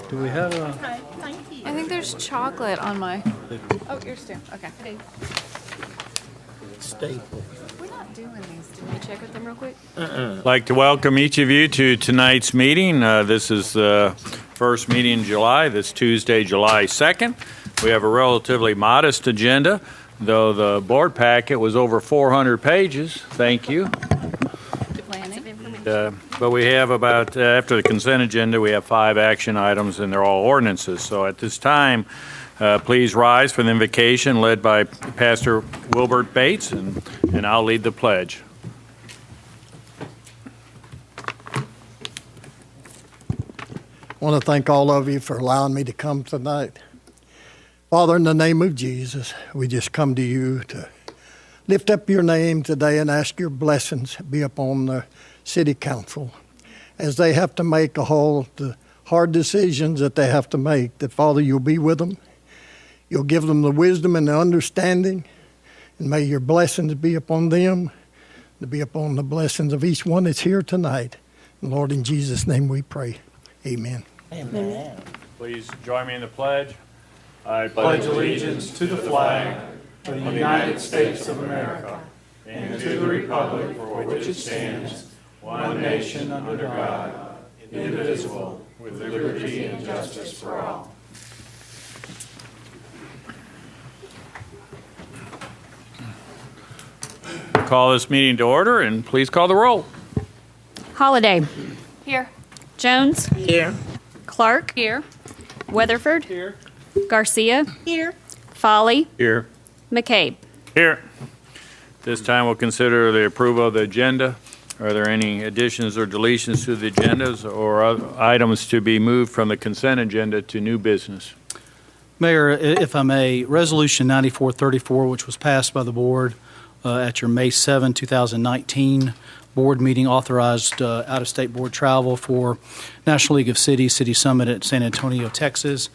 Do we have a? Okay, thank you. I think there's chocolate on my. Oh, yours too. Okay. Staple. We're not doing these. Did we check with them real quick? I'd like to welcome each of you to tonight's meeting. This is the first meeting in July, this Tuesday, July 2nd. We have a relatively modest agenda, though the board packet was over 400 pages. Thank you. Good planning. But we have about, after the consent agenda, we have 5 action items, and they're all ordinances. So at this time, please rise for the invocation led by Pastor Wilbert Bates, and I'll lead the pledge. I want to thank all of you for allowing me to come tonight. Father, in the name of Jesus, we just come to you to lift up your name today and ask your blessings be upon the city council as they have to make all the hard decisions that they have to make, that, Father, you'll be with them. You'll give them the wisdom and the understanding, and may your blessings be upon them, to be upon the blessings of each one that's here tonight. And Lord, in Jesus' name we pray. Amen. Amen. Please join me in the pledge. I pledge allegiance to the flag of the United States of America and to the republic for which it stands, one nation under God, indivisible, with liberty and justice for all. call this meeting to order, and please call the roll. Holiday. Here. Jones. Here. Clark. Here. Weatherford. Here. Garcia. Here. Folly. Here. McCabe. Here. This time we'll consider the approval of the agenda. Are there any additions or deletions to the agendas or other items to be moved from the consent agenda to new business? Mayor, if I may, Resolution 9434, which was passed by the board at your May 7, 2019 board meeting, authorized out-of-state board travel for National League of Cities City Summit at San Antonio, Texas.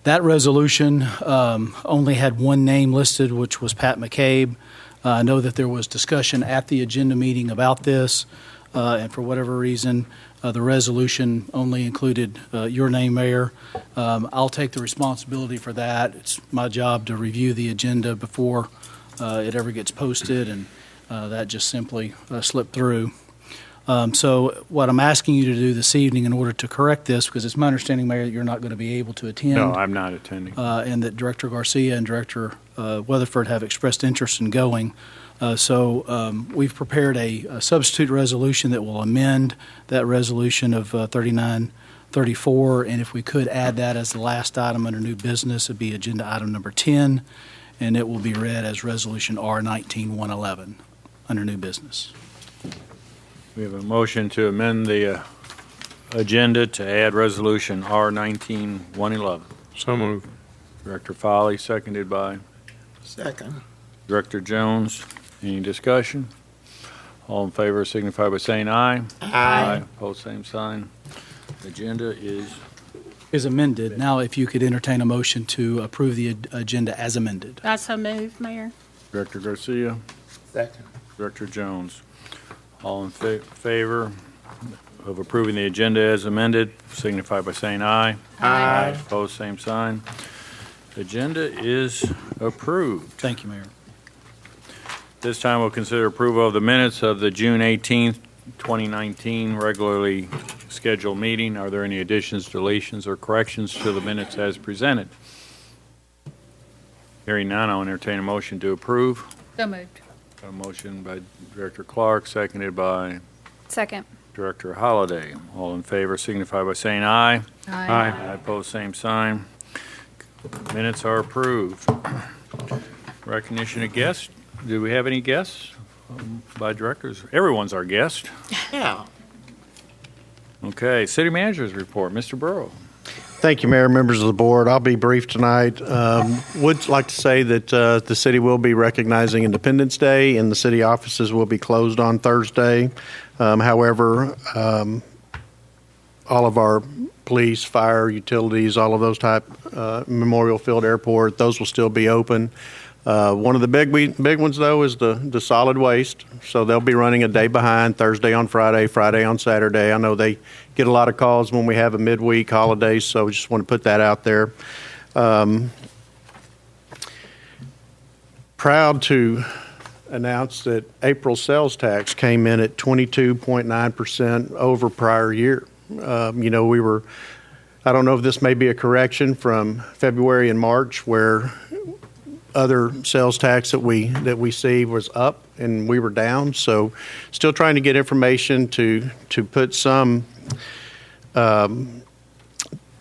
That resolution only had one name listed, which was Pat McCabe. I know that there was discussion at the agenda meeting about this, and for whatever reason, the resolution only included your name, Mayor. I'll take the responsibility for that. It's my job to review the agenda before it ever gets posted, and that just simply slipped through. So what I'm asking you to do this evening in order to correct this, because it's my understanding, Mayor, that you're not going to be able to attend. No, I'm not attending. And that Director Garcia and Director Weatherford have expressed interest in going. So we've prepared a substitute resolution that will amend that resolution of 3934, and if we could add that as the last item under new business, it'd be agenda item number 10, and it will be read as Resolution R-19-111 under new business. We have a motion to amend the agenda to add Resolution R-19-111. So moved. Director Foley, seconded by Second. Director Jones. Any discussion? All in favor signify by saying aye. Aye. Opposed, same sign. Agenda Is amended. Now, if you could entertain a motion to approve the agenda as amended. I so move, Mayor. Director Garcia, Second. Director Jones. All in favor of approving the agenda as amended signify by saying aye. Aye. Opposed, same sign. Agenda is approved. Thank you, Mayor. This time we'll consider approval of the minutes of the June 18th, 2019 regularly scheduled meeting. Are there any additions, deletions, or corrections to the minutes as presented? Hearing none, I'll entertain a motion to approve. So moved. A motion by Director Clark, seconded by Second. Director Holliday. All in favor signify by saying aye. Aye. Aye, opposed, same sign. Minutes are approved. Recognition of guests. Do we have any guests by directors? Everyone's our guest. Yeah. Okay, City Manager's report. Mr. Burrow. Thank you, Mayor, members of the board. I'll be brief tonight. Would like to say that the city will be recognizing Independence Day, and the city offices will be closed on Thursday. However, all of our police, fire, utilities, all of those type, Memorial Field Airport, those will still be open. One of the big ones, though, is the solid waste. So they'll be running a day behind, Thursday on Friday, Friday on Saturday. I know they get a lot of calls when we have a midweek holiday, so just want to put that out there. Proud to announce that April sales tax came in at 22.9% over prior year. We were, I don't know if this may be a correction from February and March, where other sales tax that we see was up and we were down. So still trying to get information to put some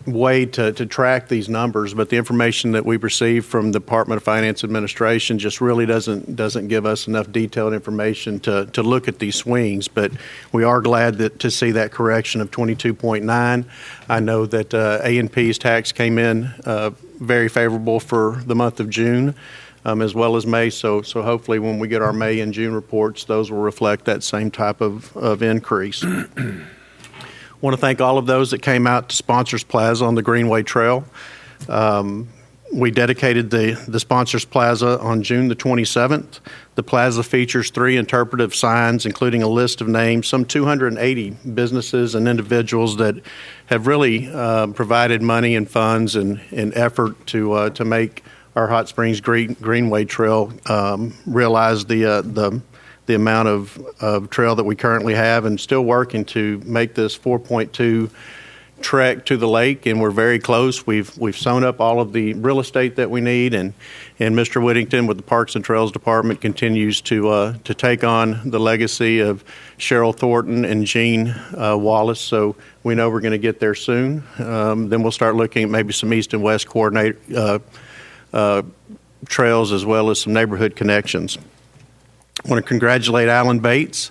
way to track these numbers, but the information that we received from the Department of Finance Administration just really doesn't give us enough detailed information to look at these swings. But we are glad to see that correction of 22.9. I know that A&P's tax came in very favorable for the month of June, as well as May. So hopefully when we get our May and June reports, those will reflect that same type of increase. Want to thank all of those that came out to Sponsors Plaza on the Greenway Trail. We dedicated the Sponsors Plaza on June the 27th. The plaza features 3 interpretive signs, including a list of names, some 280 businesses and individuals that have really provided money and funds and effort to make our Hot Springs Greenway Trail realize the amount of trail that we currently have, and still working to make this 4.2 trek to the lake, and we're very close. We've sewn up all of the real estate that we need, and Mr. Whittington with the Parks and Trails Department continues to take on the legacy of Cheryl Thornton and Jean Wallace. So we know we're going to get there soon. Then we'll start looking at maybe some east and west coordinate trails, as well as some neighborhood connections. I want to congratulate Alan Bates.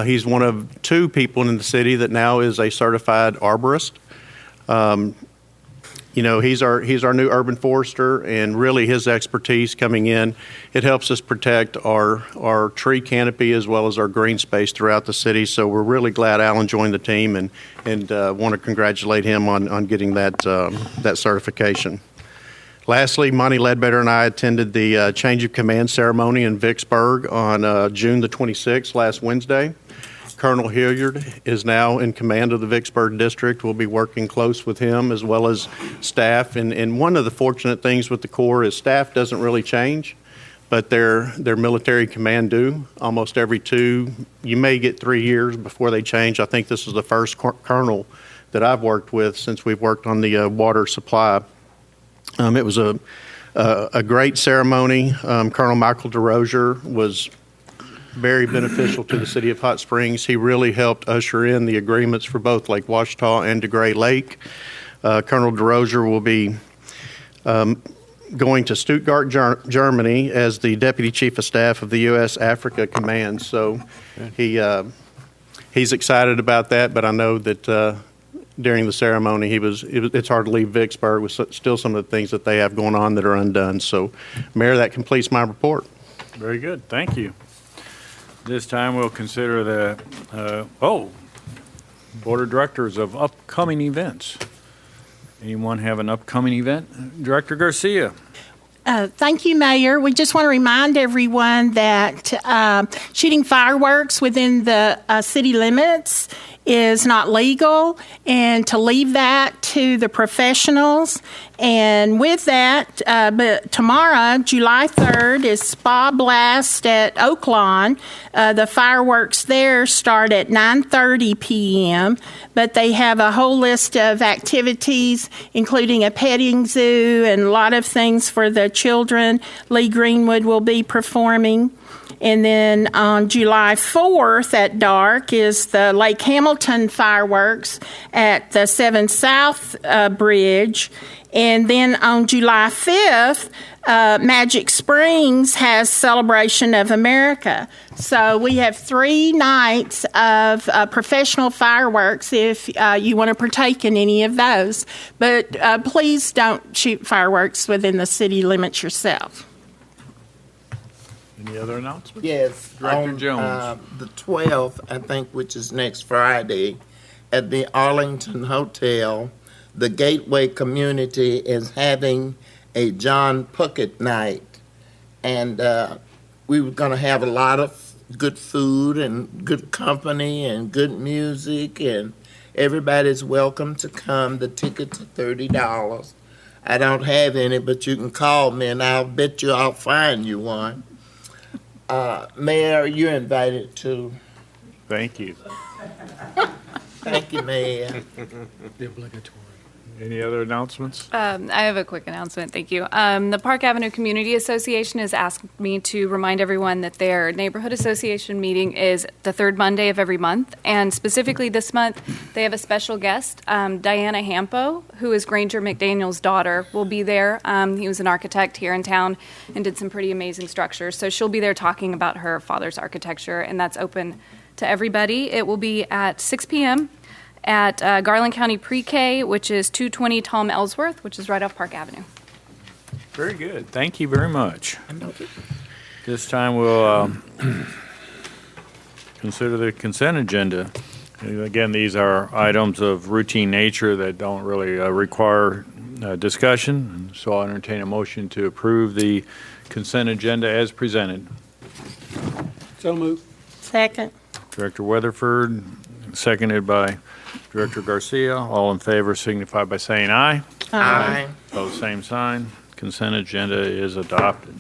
He's one of 2 people in the city that now is a certified arborist. He's our new urban forester, and really his expertise coming in, it helps us protect our tree canopy as well as our green space throughout the city. So we're really glad Alan joined the team, and want to congratulate him on getting that certification. Lastly, Monty Ledbetter and I attended the change of command ceremony in Vicksburg on June the 26th, last Wednesday. Colonel Hilliard is now in command of the Vicksburg District. We'll be working close with him as well as staff. And one of the fortunate things with the Corps is staff doesn't really change, but their military command do. Almost every 2, you may get 3 years before they change. I think this is the first colonel that I've worked with since we've worked on the water supply. It was a great ceremony. Colonel Michael DeRozier was very beneficial to the city of Hot Springs. He really helped usher in the agreements for both Lake Ouachita and DeGray Lake. Colonel DeRozier will be going to Stuttgart, Germany, as the Deputy Chief of Staff of the U.S. Africa Command. So he's excited about that, but I know that during the ceremony, it's hard to leave Vicksburg with still some of the things that they have going on that are undone. So, Mayor, that completes my report. Very good. Thank you. This time we'll consider the Board of Directors of upcoming events. Anyone have an upcoming event? Director Garcia. Thank you, Mayor. We just want to remind everyone that shooting fireworks within the city limits is not legal, and to leave that to the professionals. And with that, but tomorrow, July 3rd, is Spa Blast at Oaklawn. The fireworks there start at 9:30 p.m., but they have a whole list of activities, including a petting zoo and a lot of things for the children. Lee Greenwood will be performing. And then on July 4th at dark is the Lake Hamilton fireworks at the 7 South Bridge. And then on July 5th, Magic Springs has Celebration of America. So we have 3 nights of professional fireworks if you want to partake in any of those. But please don't shoot fireworks within the city limits yourself. Any other announcements? Yes. Director on, Jones. The 12th, I think, which is next Friday, at the Arlington Hotel, the Gateway community is having a John Puckett night. And we were going to have a lot of good food and good company and good music, and everybody's welcome to come. The tickets are $30. I don't have any, but you can call me, and I'll bet you I'll find you one. Mayor, you're invited too. Thank you. Thank you, Mayor. The obligatory. Any other announcements? I have a quick announcement. Thank you. The Park Avenue Community Association has asked me to remind everyone that their neighborhood association meeting is the third Monday of every month. And specifically this month, they have a special guest, Diana Hampo, who is Granger McDaniel's daughter, will be there. He was an architect here in town and did some pretty amazing structures. So she'll be there talking about her father's architecture, and that's open to everybody. It will be at 6 p.m. at Garland County Pre-K, which is 220 Tom Ellsworth, which is right off Park Avenue. Very good. Thank you very much. This time we'll consider the consent agenda. Again, these are items of routine nature that don't really require discussion. So I'll entertain a motion to approve the consent agenda as presented. So moved. Second. Director Weatherford, seconded by Director Garcia. All in favor signify by saying aye. Aye. Opposed, same sign. Consent agenda is adopted.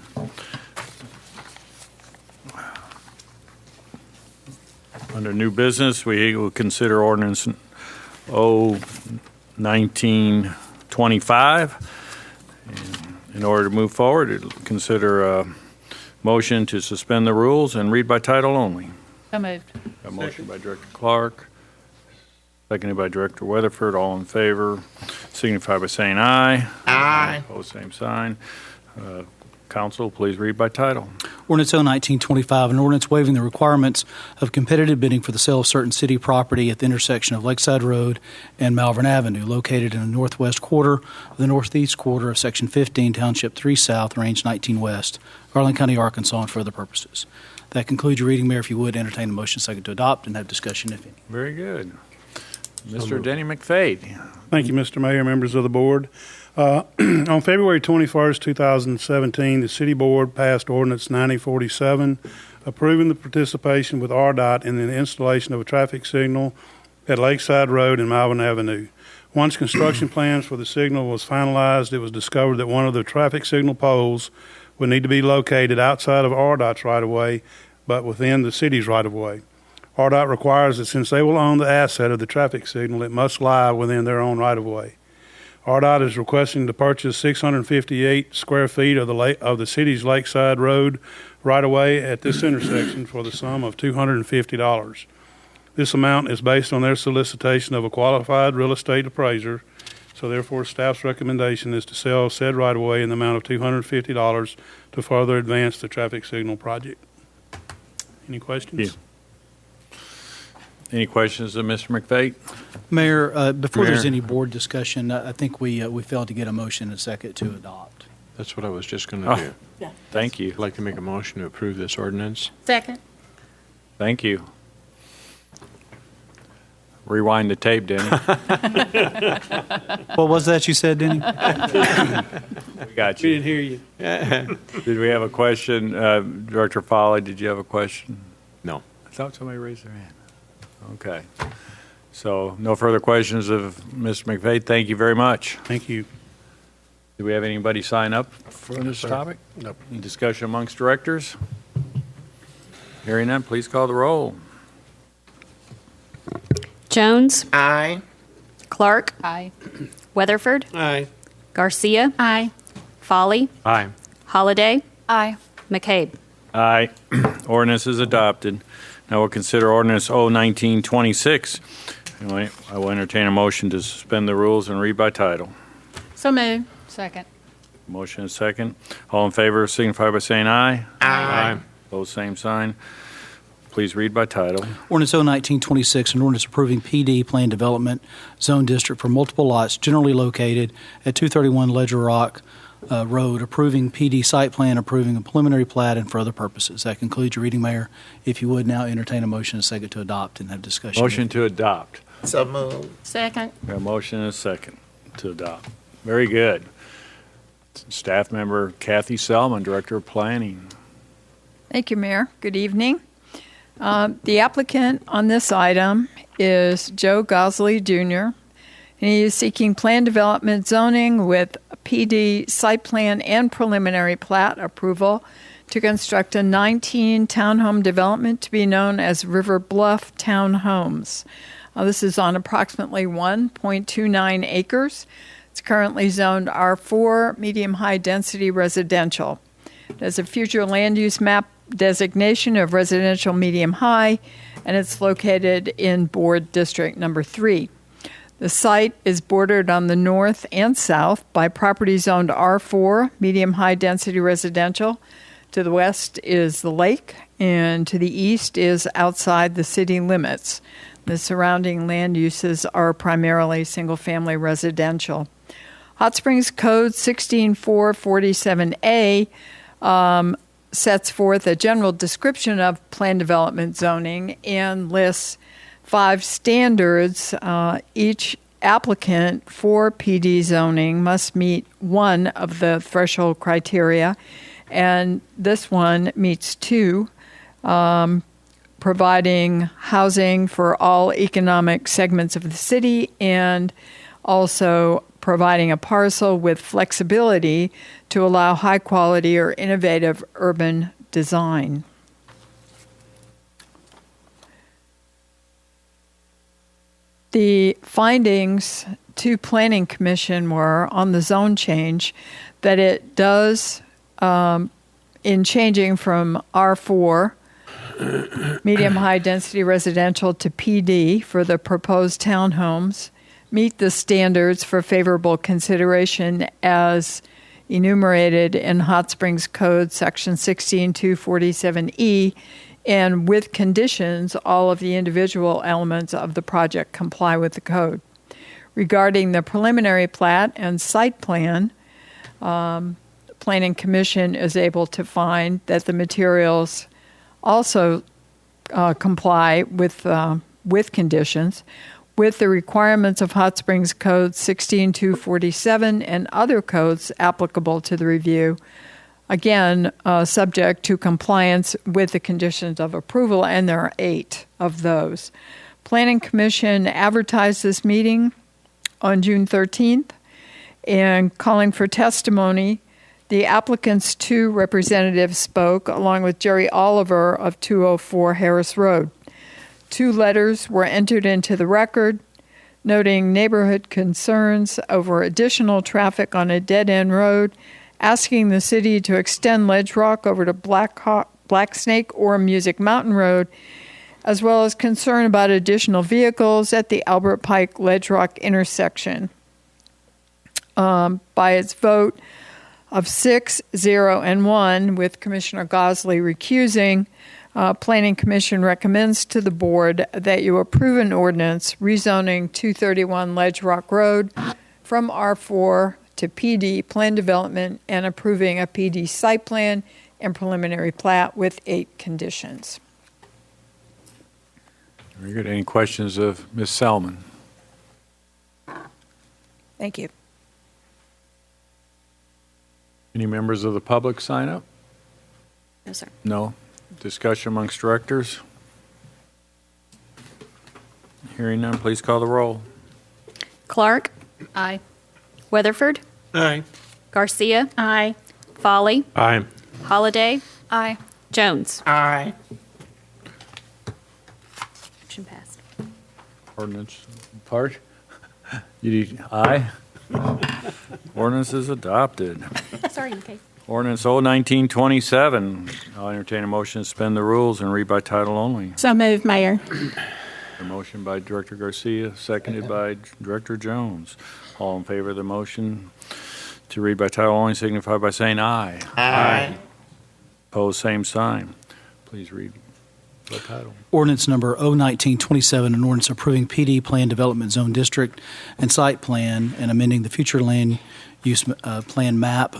Under new business, we will consider ordinance 1925. In order to move forward, consider a motion to suspend the rules and read by title only. So moved. A motion by Director Clark, seconded by Director Weatherford. All in favor signify by saying aye. Aye. Opposed, same sign. Council, please read by title. Ordinance 1925, an ordinance waiving the requirements of competitive bidding for the sale of certain city property at the intersection of Lakeside Road and Malvern Avenue, located in the northwest quarter of the northeast quarter of Section 15, Township 3 South, Range 19 West, Garland County, Arkansas, and for other purposes. That concludes your reading, Mayor. If you would, entertain a motion second to adopt and have discussion, if any. Very good. Mr. Denny McFade. Thank you, Mr. Mayor, members of the board. On February 21st, 2017, the City Board passed Ordinance 9047, approving the participation with RDOT in the installation of a traffic signal at Lakeside Road and Malvern Avenue. Once construction plans for the signal was finalized, it was discovered that one of the traffic signal poles would need to be located outside of RDOT's right-of-way, but within the city's right-of-way. RDOT requires that since they will own the asset of the traffic signal, it must lie within their own right-of-way. RDOT is requesting to purchase 658 square feet of the city's Lakeside Road right-of-way at this intersection for the sum of $250. This amount is based on their solicitation of a qualified real estate appraiser, so therefore staff's recommendation is to sell said right-of-way in the amount of $250 to further advance the traffic signal project. Any questions? Yeah. Any questions of Mr. McFate? Mayor, before there's Mayor. any board discussion, I think we failed to get a motion and a second to adopt. That's what I was just going Oh. to do. Thank you. I'd like to make a motion to approve this ordinance. Second. Thank you. Rewind the tape, Denny. What was that you said, Denny? We got you. hear you. Did we have a question? Director Foley, did you have a question? No. I thought somebody raised their hand. Okay. So no further questions of Mr. McFate. Thank you very much. Thank you. Do we have anybody sign up for this topic? Nope. Any discussion amongst directors? Hearing none, please call the roll. Jones, Aye. Clark, Aye. Weatherford, Aye. Garcia, Aye. Folly, Aye. Holiday, Aye. McCabe. Aye. Ordinance is adopted. Now we'll consider ordinance 1926. Anyway, I will entertain a motion to suspend the rules and read by title. So moved. Second. Motion is second. All in favor signify by saying aye. Aye. Both same sign. Please read by title. Ordinance 1926, an ordinance approving PD Plan Development Zone District for multiple lots generally located at 231 Ledger Rock Road, approving PD site plan, approving a preliminary plat, and for other purposes. That concludes your reading, Mayor. If you would now entertain a motion and a second to adopt and have discussion. Motion to adopt. So moved. Second. We have a motion and a second to adopt. Very good. Staff member Kathy Selman, Director of Planning. Thank you, Mayor. Good evening. The applicant on this item is Joe Gosley Jr., and he is seeking plan development zoning with PD site plan and preliminary plat approval to construct a 19 townhome development to be known as River Bluff Townhomes. This is on approximately 1.29 acres. It's currently zoned R4, medium-high density residential. There's a future land use map designation of residential medium-high, and it's located in Board District Number 3. The site is bordered on the north and south by property zoned R4, medium-high density residential. To the west is the lake, and to the east is outside the city limits. The surrounding land uses are primarily single-family residential. Hot Springs Code 16447A sets forth a general description of plan development zoning and lists 5 standards. Each applicant for PD zoning must meet one of the threshold criteria, and this one meets 2, providing housing for all economic segments of the city and also providing a parcel with flexibility to allow high quality or innovative urban design. The findings to Planning Commission were on the zone change that it does, in changing from R4, medium-high density residential, to PD for the proposed townhomes, meet the standards for favorable consideration as enumerated in Hot Springs Code Section 16247E, and with conditions, all of the individual elements of the project comply with the code. Regarding the preliminary plat and site plan, Planning Commission is able to find that the materials also comply with conditions, with the requirements of Hot Springs Code 16247 and other codes applicable to the review, again, subject to compliance with the conditions of approval, and there are 8 of those. Planning Commission advertised this meeting on June 13th, and calling for testimony, the applicant's 2 representatives spoke, along with Jerry Oliver of 204 Harris Road. 2 letters were entered into the record, noting neighborhood concerns over additional traffic on a dead-end road, asking the city to extend Ledge Rock over to Black Snake or Music Mountain Road, as well as concern about additional vehicles at the Albert Pike Ledge Rock intersection. By its vote of 6-0 and 1, with Commissioner Gosley recusing, Planning Commission recommends to the board that you approve an ordinance rezoning 231 Ledge Rock Road from R4 to PD plan development and approving a PD site plan and preliminary plat with 8 conditions. Very good. Any questions of Ms. Selman? Thank you. Any members of the public sign up? No, sir. No. Discussion amongst directors? Hearing none, please call the roll. Clark. Aye. Weatherford. Aye. Garcia. Aye. Folly. Aye. Holiday. Aye. Jones. Aye. Motion passed. Ordinance part? Aye. Ordinance is adopted. Sorry, okay. Ordinance 01927. I'll entertain a motion to suspend the rules and read by title only. So moved, Mayor. A motion by Director Garcia, seconded by Director Jones. All in favor of the motion to read by title only signify by saying aye. Aye. Opposed, same sign. Please read by title. Ordinance number 01927, an ordinance approving PD Plan Development Zone District and Site Plan and amending the future land use plan map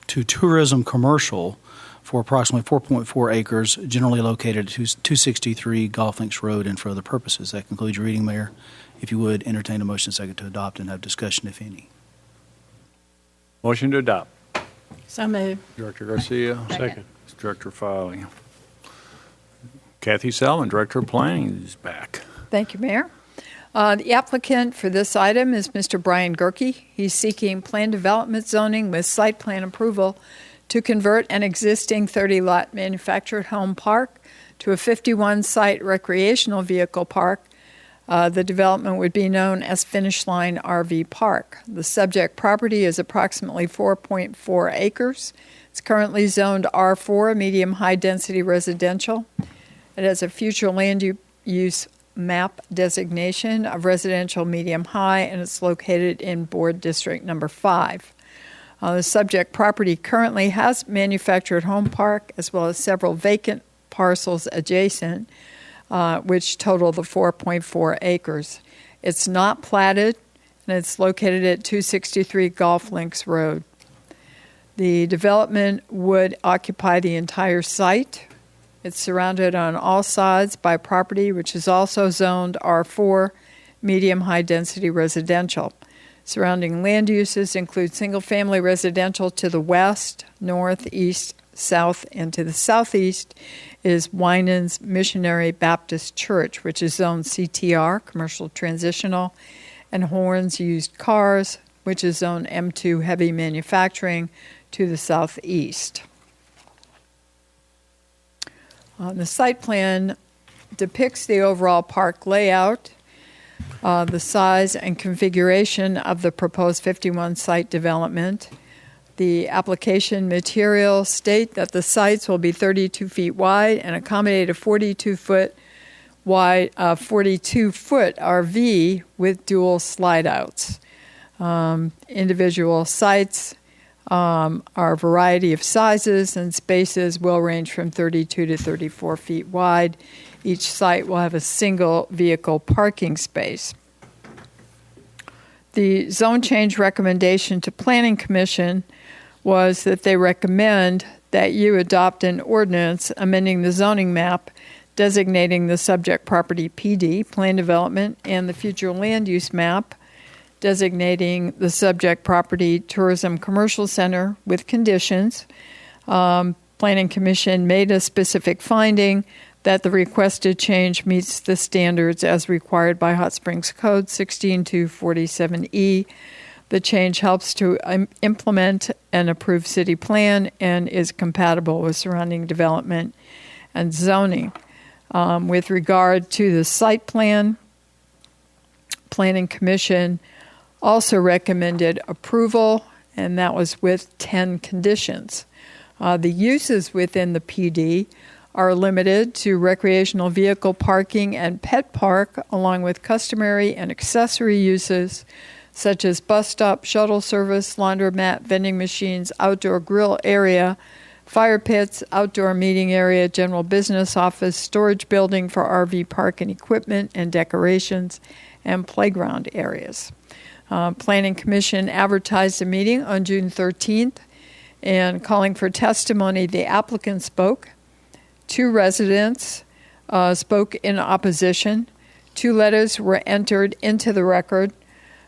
to tourism commercial for approximately 4.4 acres, generally located at 263 Golf Links Road, and for other purposes. That concludes your reading, Mayor. If you would, entertain a motion second to adopt and have discussion, if any. Motion to adopt. So moved. Director Garcia. Second. Director Foley. Kathy Selman, Director of Planning, is back. Thank you, Mayor. The applicant for this item is Mr. Brian Gerke. He's seeking plan development zoning with site plan approval to convert an existing 30-lot manufactured home park to a 51-site recreational vehicle park. The development would be known as Finish Line RV Park. The subject property is approximately 4.4 acres. It's currently zoned R4, medium high density residential. It has a future land use map designation of residential medium high, and it's located in Board District number 5. The subject property currently has manufactured home park as well as several vacant parcels adjacent, which total the 4.4 acres. It's not platted, and it's located at 263 Golf Links Road. The development would occupy the entire site. It's surrounded on all sides by property which is also zoned R4, medium high density residential. Surrounding land uses include single-family residential to the west, north, east, south, and to the southeast is Winans Missionary Baptist Church, which is zoned CTR, commercial transitional, and Horns Used Cars, which is zoned M2, heavy manufacturing, to the southeast. The site plan depicts the overall park layout, the size and configuration of the proposed 51 site development. The application materials state that the sites will be 32 feet wide and accommodate a 42-foot RV with dual slide-outs. Individual sites are a variety of sizes, and spaces will range from 32 to 34 feet wide. Each site will have a single vehicle parking space. The zone change recommendation to Planning Commission was that they recommend that you adopt an ordinance amending the zoning map designating the subject property PD, plan development, and the future land use map designating the subject property tourism commercial center with conditions. Planning Commission made a specific finding that the requested change meets the standards as required by Hot Springs Code 16247E. The change helps to implement an approved city plan and is compatible with surrounding development and zoning. With regard to the site plan, Planning Commission also recommended approval, and that was with 10 conditions. The uses within the PD are limited to recreational vehicle parking and pet park, along with customary and accessory uses such as bus stop, shuttle service, laundromat, vending machines, outdoor grill area, fire pits, outdoor meeting area, general business office, storage building for RV park and equipment and decorations, and playground areas. Planning Commission advertised a meeting on June 13th, and calling for testimony, the applicant spoke. 2 residents spoke in opposition. 2 letters were entered into the record.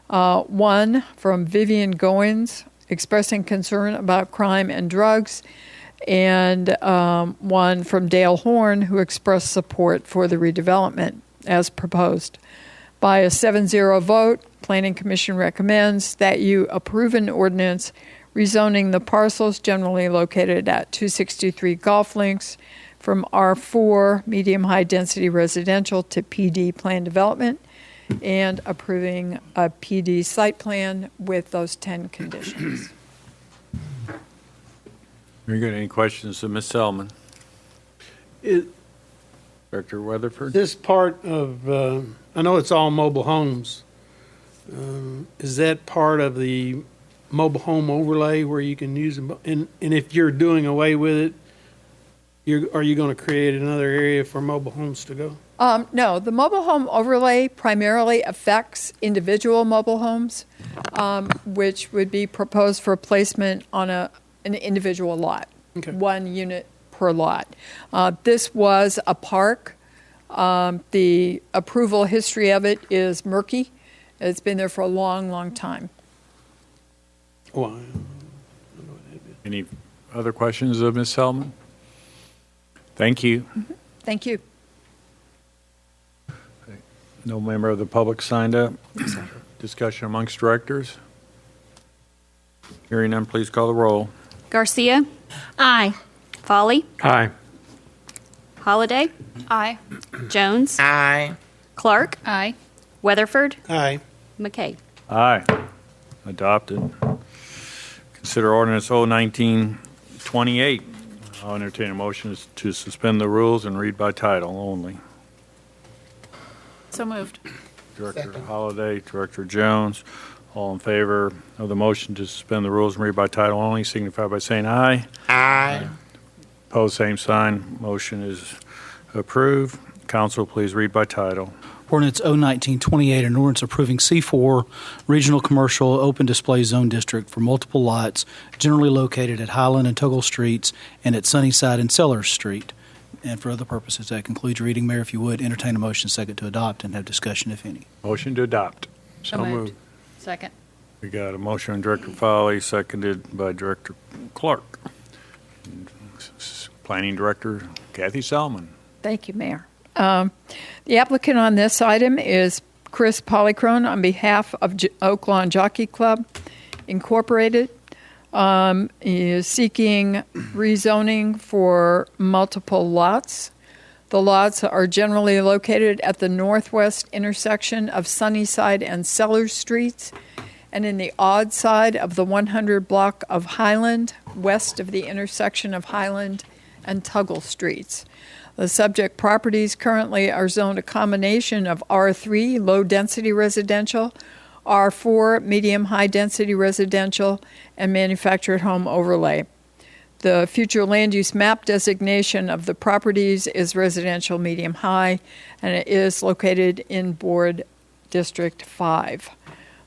One from Vivian Goins expressing concern about crime and drugs, and one from Dale Horn who expressed support for the redevelopment as proposed. By a 7-0 vote, Planning Commission recommends that you approve an ordinance rezoning the parcels generally located at 263 Golf Links from R4 medium high density residential to PD plan development, and approving a PD site plan with those 10 conditions. Very good. Any questions of Ms. Selman? Director Weatherford? This part of, I know it's all mobile homes. Is that part of the mobile home overlay where you can use them? And if you're doing away with it, are you going to create another area for mobile homes to go? No, the mobile home overlay primarily affects individual mobile homes, which would be proposed for placement on an individual lot, Okay. 1 unit per lot. This was a park. The approval history of it is murky. It's been there for a long, long time. Wow. Any other questions of Ms. Selman? Thank you. Thank you. No member of the public signed up. Discussion amongst directors. Hearing none, please call the roll. Garcia, Aye. Folly, Aye. Holliday, Aye. Jones, Aye. Clark, Aye. Weatherford, Aye. McKay. Aye. Adopted. Consider ordinance 01928. I'll entertain a motion to suspend the rules and read by title only. So moved. Director Second. Holliday, Director Jones, all in favor of the motion to suspend the rules and read by title only, signify by saying aye. Aye. Opposed, same sign. Motion is approved. Council, please read by title. Ordinance 01928, an ordinance approving C4 Regional Commercial Open Display Zone District for multiple lots generally located at Highland and Toggle Streets and at Sunnyside and Sellers Street. And for other purposes, that concludes reading. Mayor, if you would, entertain a motion second to adopt and have discussion, if any. Motion to adopt. So moved. Second. We got a motion on Director Foley, seconded by Director Clark. Planning Director Kathy Selman. Thank you, Mayor. The applicant on this item is Chris Polychrone on behalf of Oak Lawn Jockey Club Incorporated. He is seeking rezoning for multiple lots. The lots are generally located at the northwest intersection of Sunnyside and Sellers Streets and in the odd side of the 100 block of Highland, west of the intersection of Highland and Tuggle Streets. The subject properties currently are zoned a combination of R3, low-density residential, R4, medium-high-density residential, and manufactured home overlay. The future land use map designation of the properties is residential medium-high, and it is located in Board District 5.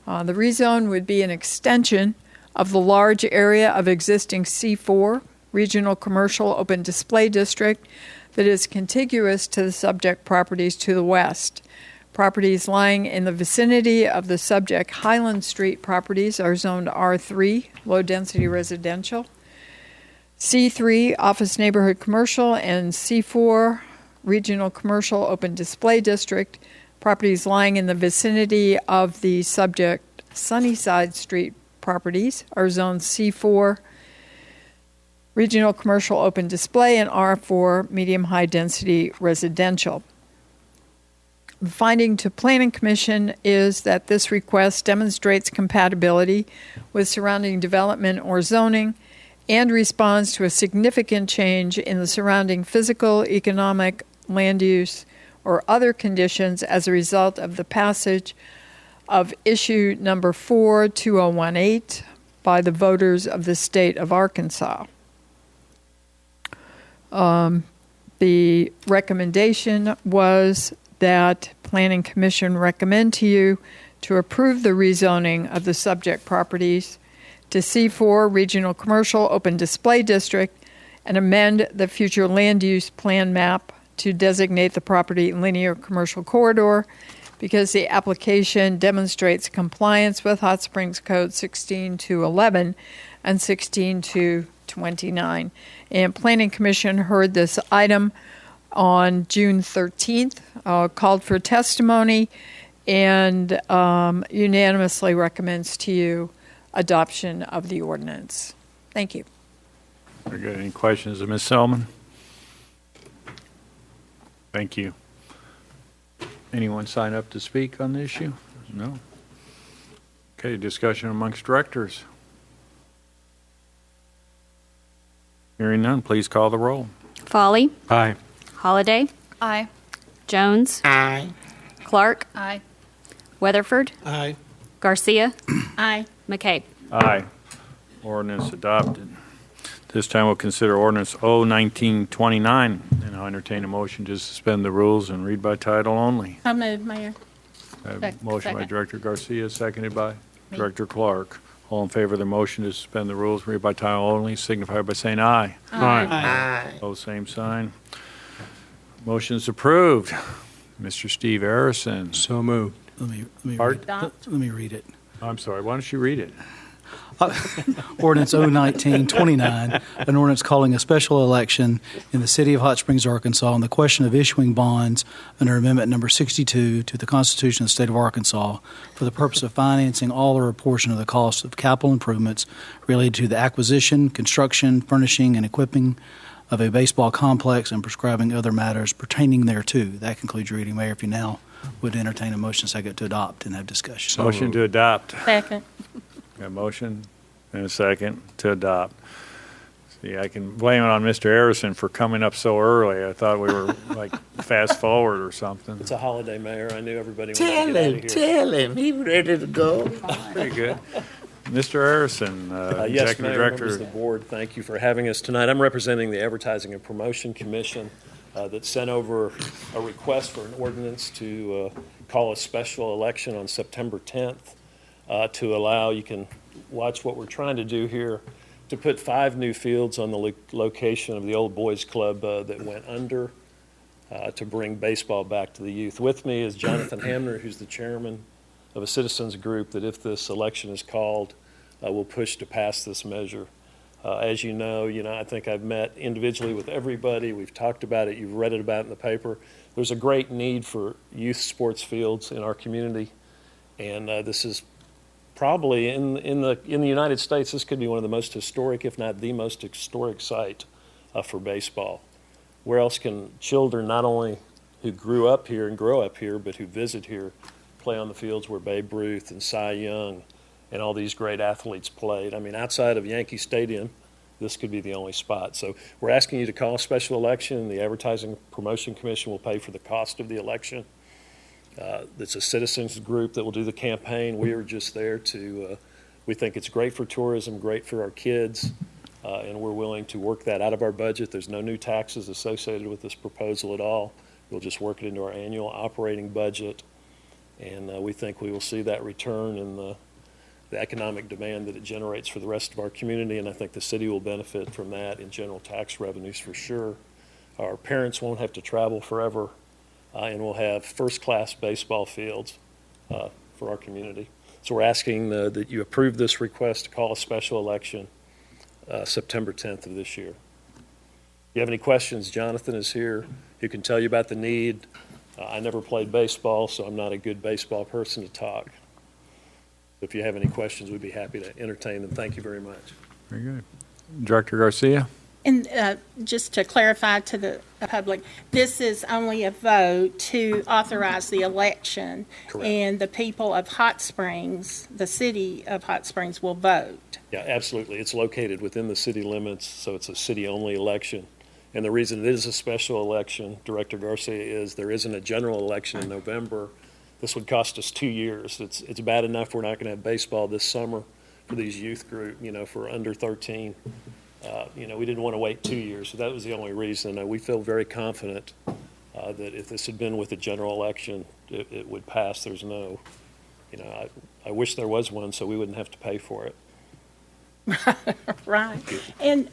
The rezone would be an extension of the large area of existing C4, Regional Commercial Open Display District, that is contiguous to the subject properties to the west. Properties lying in the vicinity of the subject Highland Street properties are zoned R3, low-density residential, C3, office neighborhood commercial, and C4, regional commercial open display district. Properties lying in the vicinity of the subject Sunnyside Street properties are zoned C4, regional commercial open display, and R4, medium high density residential. The finding to Planning Commission is that this request demonstrates compatibility with surrounding development or zoning and responds to a significant change in the surrounding physical, economic, land use, or other conditions as a result of the passage of issue number 4-2018 by the voters of the state of Arkansas. The recommendation was that Planning Commission recommend to you to approve the rezoning of the subject properties to C4 Regional Commercial Open Display District and amend the future land use plan map to designate the property linear commercial corridor because the application demonstrates compliance with Hot Springs Code 16-11 and 16-29. And Planning Commission heard this item on June 13th, called for testimony, and unanimously recommends to you adoption of the ordinance. Thank you. Very good. Any questions of Ms. Selman? Thank you. Anyone sign up to speak on the issue? No? Okay, discussion amongst directors. Hearing none, please call the roll. Folly, Aye. Holliday, Aye. Jones, Aye. Clark, Aye. Weatherford, Aye. Garcia, Aye. McKay. Aye. Ordinance adopted. This time we'll consider ordinance 01929, and I'll entertain a motion to suspend the rules and read by title only. So moved, Mayor. I have Sec- a motion by second. Director Garcia, seconded by Me. Director Clark. All in favor of the motion to suspend the rules, read by title only, signify by saying aye. Aye. Oh, same sign. Motion is approved. Mr. Steve Harrison. So moved. Let me Pardon? read it. Let me read it. I'm sorry, why don't you read it? Ordinance 01929, an ordinance calling a special election in the city of Hot Springs, Arkansas on the question of issuing bonds under Amendment Number 62 to the Constitution of the State of Arkansas for the purpose of financing all or a portion of the cost of capital improvements related to the acquisition, construction, furnishing, and equipping of a baseball complex and prescribing other matters pertaining thereto. That concludes your reading, Mayor. If you now would entertain a motion second to adopt and have discussion. Motion to adopt. Second. Got a motion and a second to adopt. See, I can blame it on Mr. Harrison for coming up so early. I thought we were like fast forward or something. It's a holiday, Mayor. I knew everybody wanted to get out of here. Tell him, he ready to go. Pretty good. Mr. Harrison, Yes, Executive Mayor, Director. members of the board, thank you for having us tonight. I'm representing the Advertising and Promotion Commission that sent over a request for an ordinance to call a special election on September 10th to allow, you can watch what we're trying to do here, to put 5 new fields on the location of the old boys club that went under, to bring baseball back to the youth. With me is Jonathan Hamner, who's the chairman of a citizens group that if this election is called, will push to pass this measure. As you know, I think I've met individually with everybody. We've talked about it. You've read it about in the paper. There's a great need for youth sports fields in our community, and this is probably in the United States. This could be one of the most historic, if not the most historic, site for baseball. Where else can children, not only who grew up here and grow up here, but who visit here, play on the fields where Babe Ruth and Cy Young and all these great athletes played? I mean, outside of Yankee Stadium, this could be the only spot. So we're asking you to call a special election. The Advertising Promotion Commission will pay for the cost of the election. It's a citizens group that will do the campaign. We are just there to, we think it's great for tourism, great for our kids, and we're willing to work that out of our budget. There's no new taxes associated with this proposal at all. We'll just work it into our annual operating budget. And we think we will see that return in the economic demand that it generates for the rest of our community, and I think the city will benefit from that in general tax revenues for sure. Our parents won't have to travel forever, and we'll have first-class baseball fields for our community. So we're asking that you approve this request to call a special election September 10th of this year. If you have any questions, Jonathan is here. He can tell you about the need. I never played baseball, so I'm not a good baseball person to talk. If you have any questions, we'd be happy to entertain them. Thank you very much. Very good. Director Garcia? And just to clarify to the public, this is only a vote to authorize the election. Correct. And the people of Hot Springs, the city of Hot Springs, will vote. Yeah, absolutely. It's located within the city limits, so it's a city-only election. And the reason it is a special election, Director Garcia, is there isn't a general election in November. This would cost us 2 years. It's bad enough we're not going to have baseball this summer for these youth group, for under 13. We didn't want to wait 2 years, so that was the only reason. We feel very confident that if this had been with a general election, it would pass. There's no, I wish there was one so we wouldn't have to pay for it. Right. And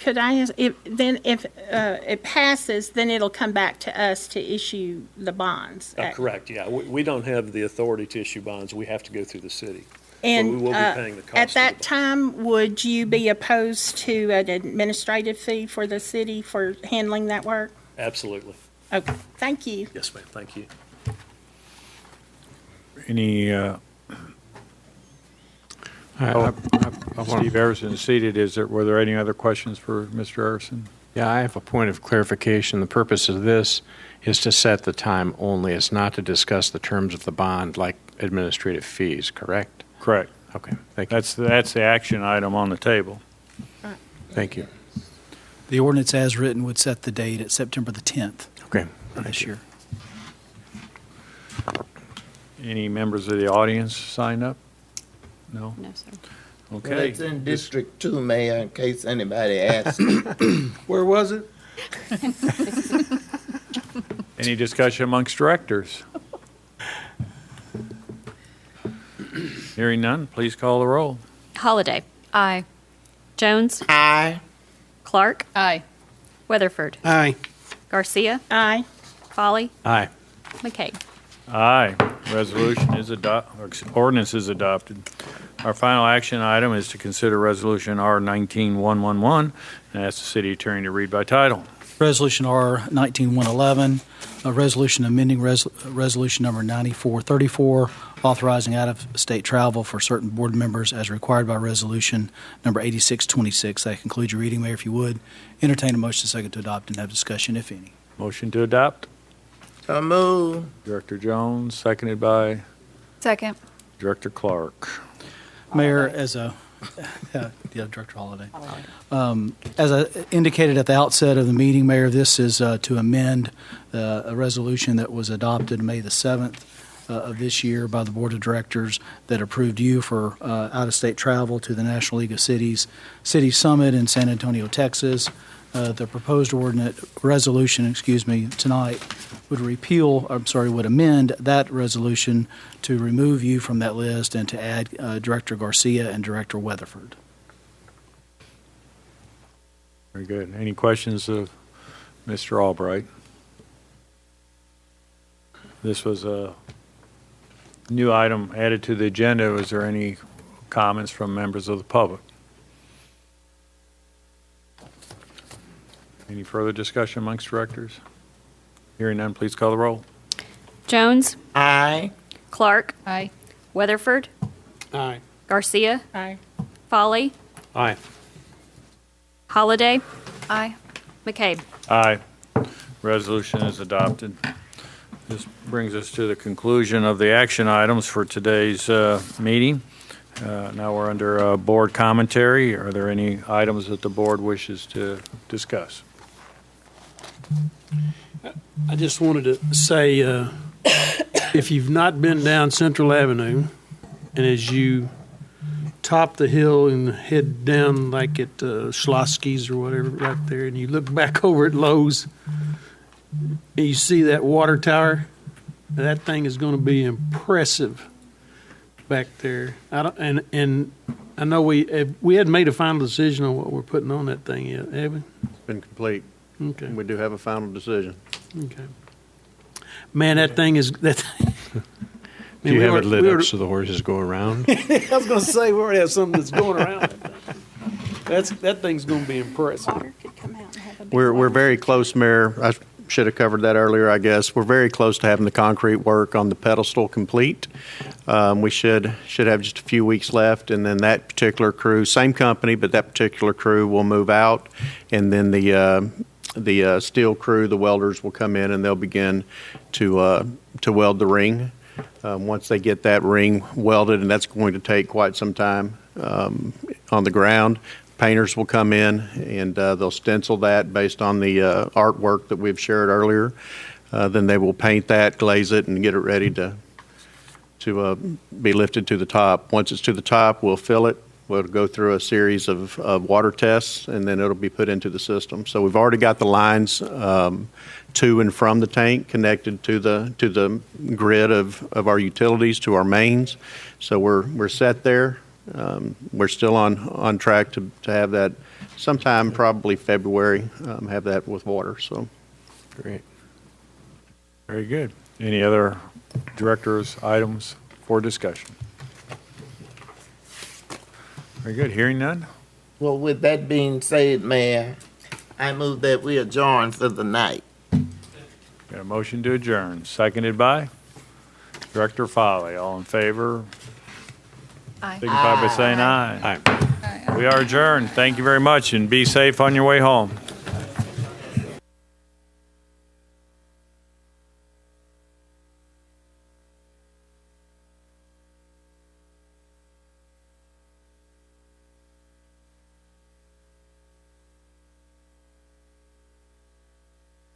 could I ask, if it passes, then it'll come back to us to issue the bonds? Correct, yeah. We don't have the authority to issue bonds. We have to go through the city. And but we will be paying the cost at of that the time, would you be opposed to an administrative fee for the city for handling that work? Absolutely. Okay, thank you. Yes, ma'am. Thank you. Any, Steve Harrison is seated. Were there any other questions for Mr. Harrison? Yeah, I have a point of clarification. The purpose of this is to set the time only. It's not to discuss the terms of the bond like administrative fees, correct? Correct. Okay, thank you. That's the action item on the table. Thank you. The ordinance as written would set the date at September the 10th Okay. of this year. Any members of the audience signed up? No? No, sir. Well, Okay. it's in District 2, Mayor, in case anybody asks. Where was it? Any discussion amongst directors? Hearing none, please call the roll. Holliday. Aye. Jones. Aye. Clark. Aye. Weatherford. Aye. Garcia. Aye. Folly. Aye. McKay. Aye. Resolution is ordinance is adopted. Our final action item is to consider Resolution R-19-111 and ask the city attorney to read by title. Resolution R-19-111, a resolution amending resolution number 9434, authorizing out-of-state travel for certain board members as required by resolution number 8626. That concludes your reading, Mayor. If you would, entertain a motion second to adopt and have discussion, if any. Motion to adopt. So move. Director Jones, seconded by Second. Director Clark. Mayor, as a Director Holliday. As I indicated at the outset of the meeting, Mayor, this is to amend a resolution that was adopted May the 7th of this year by the Board of Directors that approved you for out-of-state travel to the National League of Cities City Summit in San Antonio, Texas. The proposed resolution tonight would amend that resolution to remove you from that list and to add Director Garcia and Director Weatherford. Very good. Any questions of Mr. Albright? This was a new item added to the agenda. Was there any comments from members of the public? Any further discussion amongst directors? Hearing none, please call the roll. Jones, Aye. Clark, Aye. Weatherford, Aye. Garcia, Aye. Folly, Aye. Holliday, Aye. McCabe. Aye. Resolution is adopted. This brings us to the conclusion of the action items for today's meeting. Now we're under board commentary. Are there any items that the board wishes to discuss? I just wanted to say, if you've not been down Central Avenue, and as you top the hill and head down like at Schlosky's or whatever right there, and you look back over at Lowe's, and you see that water tower, that thing is going to be impressive back there. And I know we hadn't made a final decision on what we're putting on that thing yet, have we? It's been complete. Okay. We do have a final decision. Okay. Man, that thing is that. Do you have it lit up so the horses go around? I was going to say we already have something that's going around. That thing's going to be impressive. Water could come out and have a big We're water. very close, Mayor. I should have covered that earlier, I guess. We're very close to having the concrete work on the pedestal complete. We should have just a few weeks left, and then that particular crew, same company, but that particular crew will move out, and then the steel crew, the welders, will come in and they'll begin to weld the ring. Once they get that ring welded, and that's going to take quite some time on the ground, painters will come in and they'll stencil that based on the artwork that we've shared earlier. Then they will paint that, glaze it, and get it ready to be lifted to the top. Once it's to the top, we'll fill it. We'll go through a series of water tests, and then it'll be put into the system. So we've already got the lines to and from the tank connected to the grid of our utilities, to our mains. So we're set there. We're still on track to have that sometime, probably February, have that with water. So Great. Very good. Any other directors' items for discussion? Very good. Hearing none? Well, with that being said, Mayor, I move that we adjourn for the night. Got a motion to adjourn, seconded by Director Foley. All in favor? Aye. Signify by saying aye. Aye. We are adjourned. Thank you very much, and be safe on your way home.